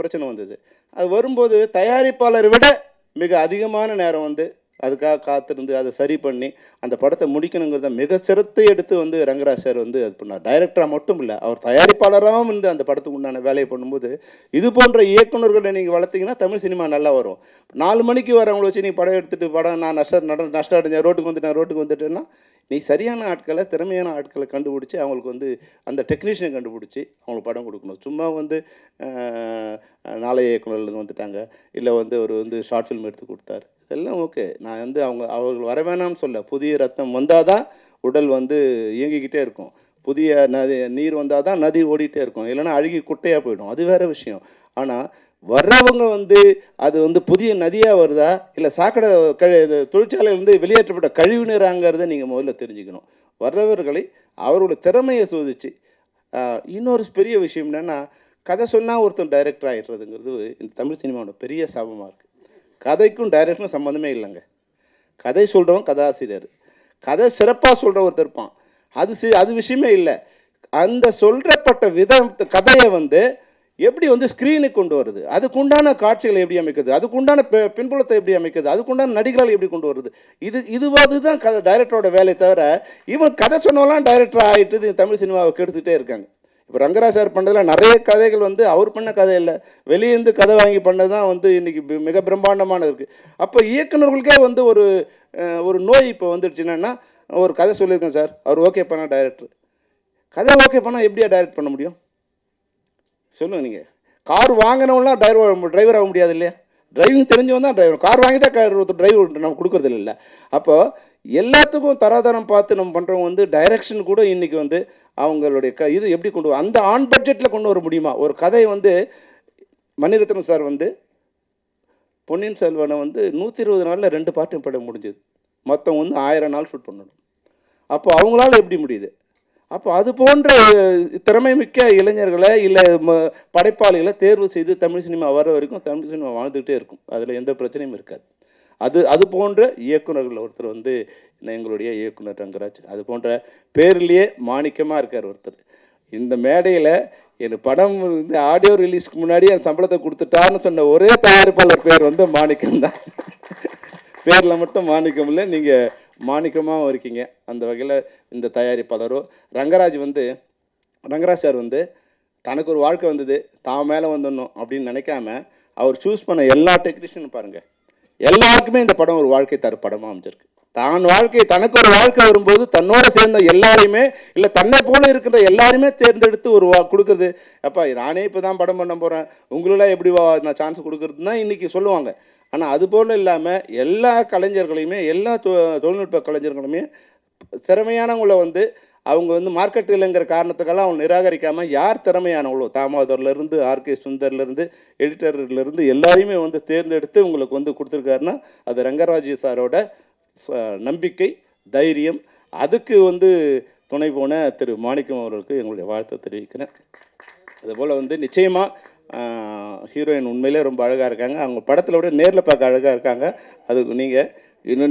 பிரச்சனை வந்தது. அது வரும்போது தயாரிப்பாளரை விட மிக அதிகமான நேரம் வந்து அதுக்காக காத்திருந்து அதை சரி பண்ணி அந்த படத்தை முடிக்கணுங்கிறத மிக சிரத்தை எடுத்து வந்து ரங்கராஜ் சார் வந்து அது பண்ணார். டைரக்டராக மட்டும் இல்லை, அவர் தயாரிப்பாளராகவும் வந்து அந்த படத்துக்கு உண்டான வேலையை பண்ணும்போது இது போன்ற இயக்குநர்களை நீங்கள் வளர்த்திங்கன்னா தமிழ் சினிமா நல்லா வரும். 4 மணிக்கு வரவங்களை வச்சு நீ படம் எடுத்துகிட்டு படம் நான் நஷ்டம் அடைஞ்சேன், ரோட்டுக்கு வந்துட்டேன்னா நீ சரியான ஆட்களை, திறமையான ஆட்களை கண்டுபிடிச்சி அவங்களுக்கு வந்து அந்த டெக்னீஷியனை கண்டுபிடிச்சி அவங்களுக்கு படம் கொடுக்கணும். சும்மா வந்து நாளைய இயக்குநர்கள் வந்துட்டாங்க, இல்லை வந்து அவர் வந்து ஷார்ட் ஃபிலிம் எடுத்து கொடுத்தாரு, இதெல்லாம் ஓகே. நான் வந்து அவர்கள் வர வேணாம்னு சொல்ல. புதிய ரத்தம் வந்தால் தான் உடல் வந்து இயங்கிக்கிட்டே இருக்கும். புதிய நீர் வந்தால் தான் நதி ஓடிட்டே இருக்கும், இல்லைன்னா அழுகி குட்டையாக போயிடும், அது வேறு விஷயம். ஆனால் வர்றவங்க வந்து அது வந்து புதிய நதியாக வருதா இல்லை சாக்கடை தொழிற்சாலையிலேருந்து வெளியேற்றப்பட்ட கழிவு நீராங்கிறத நீங்கள் முதல்ல தெரிஞ்சுக்கணும். வர்றவர்களை அவரோட திறமையை சோதிச்சு. இன்னொரு பெரிய விஷயம் என்னென்னா, கதை சொன்னால் ஒருத்தர் டைரக்டர் ஆகிடுறதுங்கிறது இந்த தமிழ் சினிமாவோட பெரிய சாபமாக இருக்குது. கதைக்கும் டைரக்டரும் சம்மந்தமே இல்லைங்க. கதை சொல்கிறவன் கதாசிரியர், கதை சிறப்பாக சொல்கிற ஒருத்தர் இருப்பான், அது விஷயமே இல்லை. அந்த சொல்கிறப்பட்ட கதையை வந்து எப்படி வந்து ஸ்க்ரீனுக்கு கொண்டு வருது, அதுக்குண்டான காட்சிகளை எப்படி அமைக்கிறது, அதுக்குண்டான பின்புலத்தை எப்படி அமைக்கிறது, அதுக்குண்டான நடிகர்களை எப்படி கொண்டு வருது, இதுதான் கதை டைரக்டரோட வேலை. தவிர இவன் கதை சொன்னவெல்லாம் டைரக்டர் ஆகிட்டு தமிழ் சினிமாவை கெடுத்துகிட்டே இருக்காங்க. இப்போ ரங்கராஜ் சார் பண்ணதில் நிறைய கதைகள் வந்து அவர் பண்ண கதை இல்லை, வெளியேருந்து கதை வாங்கி பண்ணது தான் வந்து இன்றைக்கி மிக பிரம்மாண்டமானது இருக்குது. அப்போ இயக்குநர்களுக்கே வந்து ஒரு நோய் இப்போ வந்துடுச்சுன்னா, ஒரு கதை சொல்லியிருக்கேன் சார், அவர் ஓகே பண்ணால் டைரக்டர், கதை ஓகே பண்ணால் எப்படியா டைரக்ட் பண்ண முடியும் சொல்லுங்கள் நீங்கள்? கார் வாங்கினவங்களாம் டிரைவர் ஆக முடியாது இல்லையா? டிரைவிங் தெரிஞ்சவன் தான் டிரைவர். கார் வாங்கிட்டா ஒருத்தர் டிரைவர் நம்ம கொடுக்குறது இல்லை. அப்போது எல்லாத்துக்கும் தராதரம் பார்த்து நம்ம பண்ணுறவங்க வந்து டைரக்ஷன் கூட இன்றைக்கி வந்து அவங்களுடைய இது எப்படி கொண்டு அந்த ஆன் பட்ஜெட்டில் கொண்டு வர முடியுமா? ஒரு கதையை வந்து மணிரத்னம் சார் வந்து பொன்னியின் செல்வனை வந்து 120 நாளில் 2 பார்ட்டும் பட முடிஞ்சது. மொத்தம் வந்து 1000 நாள் ஷூட் பண்ணணும். அப்போ அவங்களால எப்படி முடியுது? அப்போ அது போன்ற திறமை மிக்க இளைஞர்களை இல்லை படைப்பாளிகளை தேர்வு செய்து தமிழ் சினிமா வர வரைக்கும் தமிழ் சினிமா வாழ்ந்துக்கிட்டே இருக்கும். அதில் எந்த பிரச்சனையும் இருக்காது. அது போன்ற இயக்குநர்கள் ஒருத்தர் வந்து எங்களுடைய இயக்குனர் ரங்கராஜ். அது போன்ற பேர்லேயே மாணிக்கமாக இருக்கார் ஒருத்தர். இந்த மேடையில் என் படம் வந்து ஆடியோ ரிலீஸ்க்கு முன்னாடி என் சம்பளத்தை கொடுத்துட்டான்னு சொன்ன ஒரே தயாரிப்பாளர் பேர் வந்து மாணிக்கம் தான். பேரில் மட்டும் மாணிக்கம் இல்லை, நீங்கள் மாணிக்கமாகவும் இருக்கீங்க. அந்த வகையில் இந்த தயாரிப்பாளரோ ரங்கராஜ் சார் வந்து தனக்கு ஒரு வாழ்க்கை வந்தது, தான் மேலே வந்துடணும் அப்படின்னு நினைக்காம அவர் சூஸ் பண்ண எல்லா டெக்னீஷியனும் பாருங்கள், எல்லாருக்குமே இந்த படம் ஒரு வாழ்க்கை தர படமாக அமைஞ்சிருக்கு. தனக்கு ஒரு வாழ்க்கை வரும்போது தன்னோட சேர்ந்த எல்லாரையுமே இல்லை தன்னை போல இருக்கிற எல்லாருமே தேர்ந்தெடுத்து ஒரு கொடுக்குறது. அப்பா நானே இப்போ தான் படம் பண்ண போகிறேன், உங்களெல்லாம் எப்படி நான் சான்ஸ் கொடுக்குறதுன்னா இன்றைக்கி சொல்லுவாங்க. ஆனால் அது போல் இல்லாமல் எல்லா கலைஞர்களையுமே, எல்லா தொழில்நுட்ப கலைஞர்களுமே திறமையானவங்களை வந்து அவங்க வந்து மார்க்கெட் இல்லைங்கிற காரணத்துக்கெல்லாம் அவங்க நிராகரிக்காமல் யார் திறமையானவங்களோ, தாமோதர்லேருந்து ஆர்கே சுந்தர்லேருந்து எடிட்டர்லேருந்து எல்லாரையுமே வந்து தேர்ந்தெடுத்து உங்களுக்கு வந்து கொடுத்துருக்காருன்னா அது ரங்கராஜ் சாரோட நம்பிக்கை, தைரியம். அதுக்கு வந்து துணை போன திரு மாணிக்கம் அவர்களுக்கு எங்களுடைய வாழ்த்தை தெரிவிக்கிறேன். அதுபோல் வந்து நிச்சயமாக ஹீரோயின் உண்மையிலே ரொம்ப அழகாக இருக்காங்க. அவங்க படத்தில் விட நேரில் பார்க்க அழகாக இருக்காங்க. அதுக்கு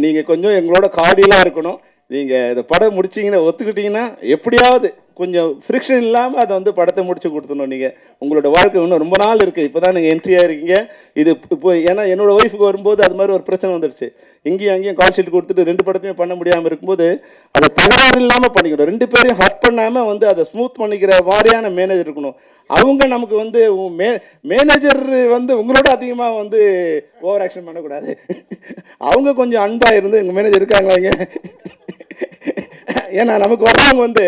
நீங்கள் கொஞ்சம் எங்களோட காடியெலாம் இருக்கணும். நீங்கள் இந்த படம் முடிச்சிங்கன்னா ஒத்துக்கிட்டிங்கன்னா எப்படியாவது கொஞ்சம் ஃப்ரிக்ஷன் இல்லாமல் அதை வந்து படத்தை முடிச்சு கொடுத்துடணும். நீங்கள் உங்களோட வாழ்க்கை இன்னும் ரொம்ப நாள் இருக்குது, இப்போ தான் நீங்கள் என்ட்ரியாக இருக்கீங்க. இது இப்போ ஏன்னா என்னோடய ஒய்ஃபுக்கு வரும்போது அது மாதிரி ஒரு பிரச்சனை வந்துடுச்சு. அங்கேயும் கால் ஷீட் கொடுத்துட்டு 2 படத்தையும் பண்ண முடியாமல் இருக்கும்போது அதை தகராறு இல்லாமல் பண்ணிக்கணும். 2 பேரையும் ஹர்ட் பண்ணாமல் வந்து அதை ஸ்மூத் பண்ணிக்கிற மாதிரியான மேனேஜர் இருக்கணும். அவங்க நமக்கு வந்து மேனேஜர் வந்து உங்களோட அதிகமாக வந்து ஓவர் ஆக்ஷன் பண்ணக்கூடாது. அவங்க கொஞ்சம் அன்பாக இருந்து எங்கள் மேனேஜர் இருக்காங்களா இங்கே? ஏன்னா நமக்கு வர்றவங்க வந்து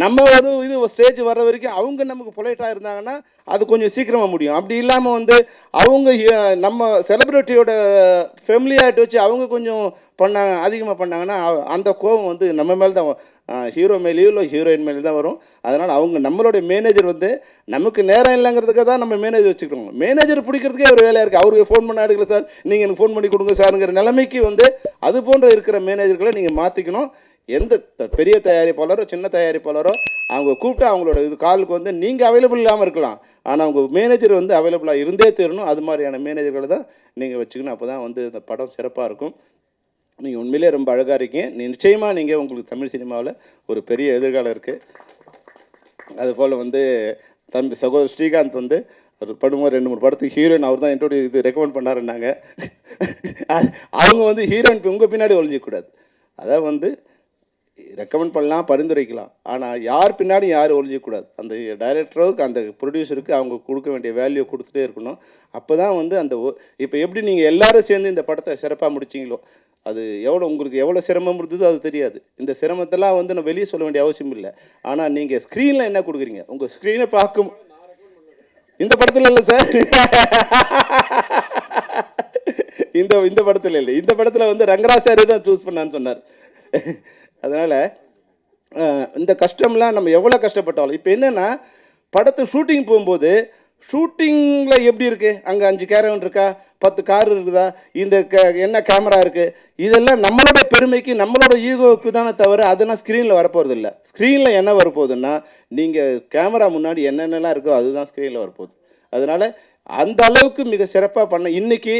நம்ம ஒரு ஸ்டேஜ் வர்ற வரைக்கும் அவங்க நமக்கு பொலைட்டாக இருந்தாங்கன்னா அது கொஞ்சம் சீக்கிரமாக முடியும். அப்படி இல்லாமல் வந்து அவங்க நம்ம செலிப்ரிட்டியோட ஃபெமிலியாகிட்டு வச்சு அவங்க கொஞ்சம் அதிகமாக பண்ணாங்கன்னா அந்த கோபம் வந்து நம்ம மேலே தான், ஹீரோ மேலேயோ இல்லை ஹீரோயின் மேலே தான் வரும். அதனால் அவங்க நம்மளுடைய மேனேஜர் வந்து நமக்கு நேரம் இல்லைங்கிறதுக்காக தான் நம்ம மேனேஜர் வச்சுக்கிறோம். மேனேஜர் பிடிக்கிறதுக்கே ஒரு வேலையாக இருக்குது. அவருக்கு ஃபோன் பண்ண எடுக்கல சார், நீங்கள் எனக்கு ஃபோன் பண்ணி கொடுங்க சாருங்கிற நிலைமைக்கு வந்து அது போன்ற இருக்கிற மேனேஜர்களை நீங்கள் மாற்றிக்கணும். எந்த பெரிய தயாரிப்பாளரோ சின்ன தயாரிப்பாளரோ அவங்க கூப்பிட்டு அவங்களோட காலுக்கு வந்து நீங்கள் அவைலபிள் இல்லாமல் இருக்கலாம், ஆனால் அவங்க மேனேஜர் வந்து அவைலபிளாக இருந்தே தீரணும். அது மாதிரியான மேனேஜர்களை தான் நீங்கள் வச்சுக்கணும். அப்போ தான் வந்து இந்த படம் சிறப்பாக இருக்கும். நீங்கள் உண்மையிலே ரொம்ப அழகாக இருக்கீங்க. நிச்சயமாக நீங்கள் உங்களுக்கு தமிழ் சினிமாவில் ஒரு பெரிய எதிர்காலம் இருக்குது. அதுபோல் வந்து தம்பி சகோதரர் ஸ்ரீகாந்த் வந்து ஒரு படும்போது 2-3 படத்துக்கு ஹீரோயின் அவர் தான் இது ரெக்கமெண்ட் பண்ணாருன்னாங்க. அவங்க வந்து ஹீரோயின் உங்கள் பின்னாடி ஒழிஞ்சிக்கூடாது. அதாவது வந்து ரெக்கமெண்ட் பண்ணலாம், பரிந்துரைக்கலாம். ஆனால் யார் பின்னாடி யார் ஒழிஞ்சிக்கூடாது. அந்த டைரக்டருக்கு அந்த ப்ரொடியூசருக்கு அவங்க கொடுக்க வேண்டிய வேல்யூ கொடுத்துட்டே இருக்கணும். அப்போ தான் வந்து அந்த இப்போ எப்படி நீங்கள் எல்லோரும் சேர்ந்து இந்த படத்தை சிறப்பாக முடிச்சிங்களோ, அது உங்களுக்கு எவ்வளோ சிரமம் இருந்ததோ அது தெரியாது. இந்த சிரமத்தெல்லாம் வந்து நான் வெளியே சொல்ல வேண்டிய அவசியம் இல்லை. ஆனால் நீங்கள் ஸ்க்ரீனில் என்ன கொடுக்குறீங்க, உங்கள் ஸ்க்ரீனை பார்க்கும் இந்த படத்தில் இல்லை சார். இந்த படத்தில் இல்லை. இந்த படத்தில் வந்து ரங்கராஜ் தான் சூஸ் பண்ணான்னு சொன்னார். அதனால் இந்த கஷ்டம்லாம் நம்ம எவ்வளோ கஷ்டப்பட்டாலும் இப்போ என்னென்னா படத்தை ஷூட்டிங் போகும்போது ஷூட்டிங்கில் எப்படி இருக்குது, அங்கே 5 கேரவன் இருக்கா, 10 கார் இருக்குதா, இந்த என்ன கேமரா இருக்குது, இதெல்லாம் நம்மளோட பெருமைக்கு நம்மளோட ஈகோவுக்கு தானே தவிர அதெல்லாம் ஸ்க்ரீனில் வரப்போகிறது இல்லை. ஸ்க்ரீனில் என்ன வரப்போகுதுன்னா நீங்கள் கேமரா முன்னாடி என்னென்னலாம் இருக்கோ அதுதான் ஸ்க்ரீனில் வரப்போகுது. அதனால் அந்த அளவுக்கு மிக சிறப்பாக பண்ண இன்றைக்கி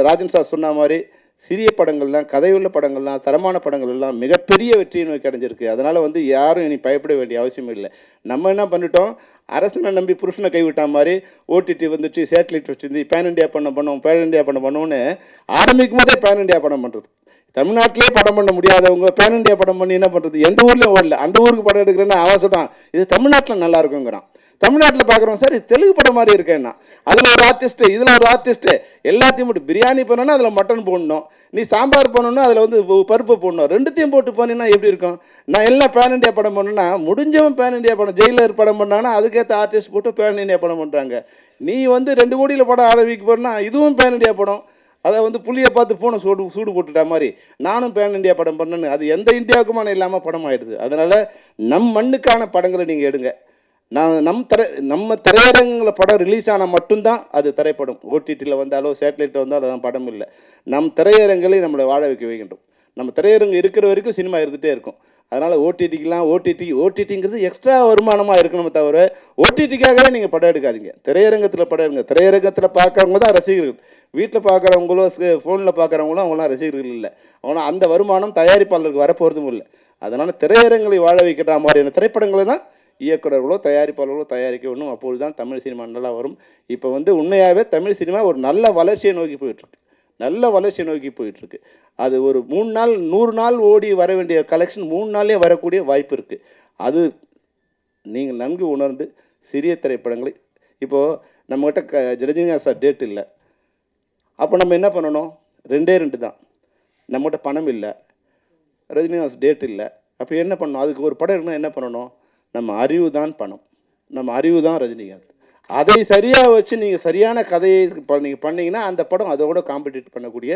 ராஜன் சார் சொன்ன மாதிரி சிறிய படங்கள்லாம், கதையுள்ள படங்கள்லாம், தரமான படங்கள் எல்லாம் மிகப்பெரிய வெற்றியை நோக்கி அடைஞ்சிருக்கு. அதனால் வந்து யாரும் இனி பயப்பட வேண்டிய அவசியம் இல்லை. நம்ம என்ன பண்ணிட்டோம், அரசனை நம்பி புருஷனை கைவிட்டா மாதிரி ஓடிடி வந்துச்சு, சேட்டலைட் வச்சுருந்து பேன் இண்டியா பேன் இண்டியா பண்ணுவோன்னு ஆரம்பிக்கும் போதே பேன் இண்டியா படம் பண்ணுறது. தமிழ்நாட்டிலே படம் பண்ண முடியாதவங்க பேன் இண்டியா படம் பண்ணி என்ன பண்ணுறது, எந்த ஊர்லேயும் ஓடல, அந்த ஊருக்கு படம் எடுக்கிறேன்னு அவன் சொல்கிறான் இது தமிழ்நாட்டில் நல்லா இருக்குங்கிறான். தமிழ்நாட்டில் பார்க்குறோம் சார் இது தெலுங்கு படம் மாதிரி இருக்கேன்னா, அதில் ஒரு ஆர்டிஸ்ட்டு, இதில் ஒரு ஆர்டிஸ்ட்டு, எல்லாத்தையும் போட்டு பிரியாணி பண்ணணும்னா அதில் மட்டன் போடணும், நீ சாம்பார் பண்ணணும்னா அதில் வந்து பருப்பு போடணும், ரெண்டுத்தையும் போட்டு போனீங்கன்னா எப்படி இருக்கும். நான் எல்லாம் பேன் இண்டியா படம் பண்ணணுன்னா முடிஞ்சவன் பேன் இண்டியா படம், ஜெயிலர் படம் பண்ணாங்கன்னா அதுக்கேற்ற ஆர்டிஸ்ட் போட்டு பேன் இண்டியா படம் பண்ணுறாங்க. நீ வந்து 2 கோடியில் படம் ஆரம்பிக்க போகிறேன்னா இதுவும் பேன் இண்டியா படம். அதை வந்து புள்ளியை பார்த்து போன சூடு போட்டுட்டா மாதிரி நானும் பேன் இண்டியா படம் பண்ணேன்னு அது எந்த இந்தியாவுக்குமான இல்லாமல் படம் ஆகிடுது. அதனால் நம் மண்ணுக்கான படங்களை நீங்கள் எடுங்க. நம்ம திரையரங்கில் படம் ரிலீஸ் ஆனால் மட்டும்தான் அது திரைப்படம். ஓடிடியில் வந்தாலோ சேட்டலைட்டில் வந்தாலும் அதுதான் படம் இல்லை. நம் திரையரங்களை நம்மளை வாழ வைக்க வைக்கின்றோம். நம்ம திரையரங்கு இருக்கிற வரைக்கும் சினிமா இருந்துகிட்டே இருக்கும். அதனால் ஓடிடிங்கிறது எக்ஸ்ட்ரா வருமானமாக இருக்கணுமே தவிர ஓடிடிக்காகவே நீங்கள் படம் எடுக்காதீங்க. திரையரங்கத்தில் படம் எடுங்க. திரையரங்கத்தில் பார்க்குறவங்க தான் ரசிகர்கள். வீட்டில் பார்க்குறவங்களோ ஃபோனில் பார்க்குறவங்களோ அவங்களாம் ரசிகர்கள் இல்லை. ஆனால் அந்த வருமானம் தயாரிப்பாளருக்கு வரப்போகிறதும் இல்லை. அதனால் திரையரங்களை வாழ வைக்கிற மாதிரியான திரைப்படங்களை தான் இயக்குநர்களோ தயாரிப்பாளர்களோ தயாரிக்க வேணும். அப்போது தான் தமிழ் சினிமா நல்லா வரும். இப்போ வந்து உண்மையாகவே தமிழ் சினிமா ஒரு நல்ல வளர்ச்சியை நோக்கி போயிட்டுருக்கு. அது ஒரு 3 நாள் 100 நாள் ஓடி வர வேண்டிய கலெக்ஷன் 3 நாள்லேயே வரக்கூடிய வாய்ப்பு இருக்குது. அது நீங்கள் நன்கு உணர்ந்து சிறிய திரைப்படங்களை இப்போது நம்மகிட்ட ரஜினிகாந்த் சார் டேட் இல்லை. அப்போ நம்ம என்ன பண்ணணும், 2 தான். நம்மகிட்ட பணம் இல்லை, ரஜினிகாந்த் டேட் இல்லை. அப்போ என்ன பண்ணணும், அதுக்கு ஒரு படம் இருக்குன்னா என்ன பண்ணணும், நம்ம அறிவு தான் பணம், நம்ம அறிவு தான் ரஜினிகாந்த். அதை சரியாக வச்சு நீங்கள் சரியான கதையை நீங்கள் பண்ணிங்கன்னா அந்த படம் அதோட காம்படிட் பண்ணக்கூடிய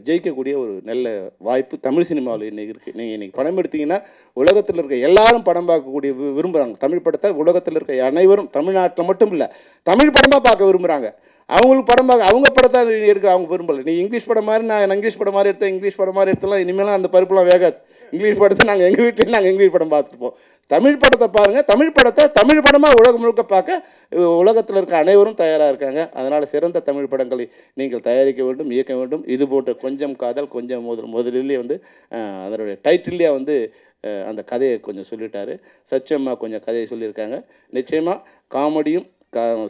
ஜெயிக்கக்கூடிய ஒரு நல்ல வாய்ப்பு தமிழ் சினிமாவில் இன்றைக்கி இருக்குது. நீங்கள் இன்றைக்கி படம் எடுத்திங்கன்னா உலகத்தில் இருக்க எல்லாரும் படம் பார்க்கக்கூடிய விரும்புகிறாங்க. தமிழ் படத்தை உலகத்தில் இருக்க அனைவரும், தமிழ்நாட்டில் மட்டும் இல்லை, தமிழ் படமாக பார்க்க விரும்புகிறாங்க. அவங்களுக்கு படம் பார்க்க அவங்க படத்தை எடுக்க அவங்க விரும்பலை. நீ இங்கிலீஷ் படம் மாதிரி நான் இங்கிலீஷ் படம் மாதிரி எடுத்தலாம் இனிமேலாம் அந்த பருப்புலாம் வேகாது. இங்கிலீஷ் படத்தை நாங்கள் எங்கள் வீட்டில் இங்கிலீஷ் படம் பார்த்துருப்போம். தமிழ் படத்தை பாருங்கள். தமிழ் படத்தை தமிழ் படமாக உலகம் முழுக்க பார்க்க உலகத்தில் இருக்க அனைவரும் தயாராக இருக்காங்க. அதனால் சிறந்த தமிழ் படங்களை நீங்கள் தயாரிக்க வேண்டும், இயக்க வேண்டும். இது போன்ற கொஞ்சம் காதல் கொஞ்சம் முதலிலே வந்து அதனுடைய டைட்டில்லே வந்து அந்த கதையை கொஞ்சம் சொல்லிட்டாரு. சச்சம்மா கொஞ்சம் கதையை சொல்லியிருக்காங்க. நிச்சயமாக காமெடியும்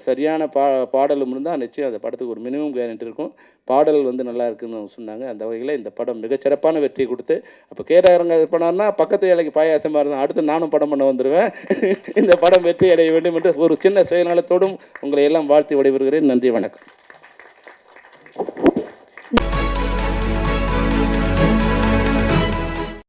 சரியான பாடலும் இருந்தால் நிச்சயம் அந்த படத்துக்கு ஒரு மினிமம் கேரண்டி இருக்கும். பாடல் வந்து நல்லா இருக்குன்னு சொன்னாங்க. அந்த வகையில் இந்த படம் மிகச்சிறப்பான வெற்றி கொடுத்து, அப்போ கேரங்க இது பண்ணார்னா பக்கத்து ஏழைக்கு பாயாசமாக இருந்தால் அடுத்து நானும் படம் பண்ண வந்துடுவேன். இந்த படம் வெற்றி அடைய வேண்டும் என்று ஒரு சின்ன சுயநலத்தோடும் உங்களை எல்லாம் வாழ்த்தி விடைபெறுகிறேன். நன்றி, வணக்கம்.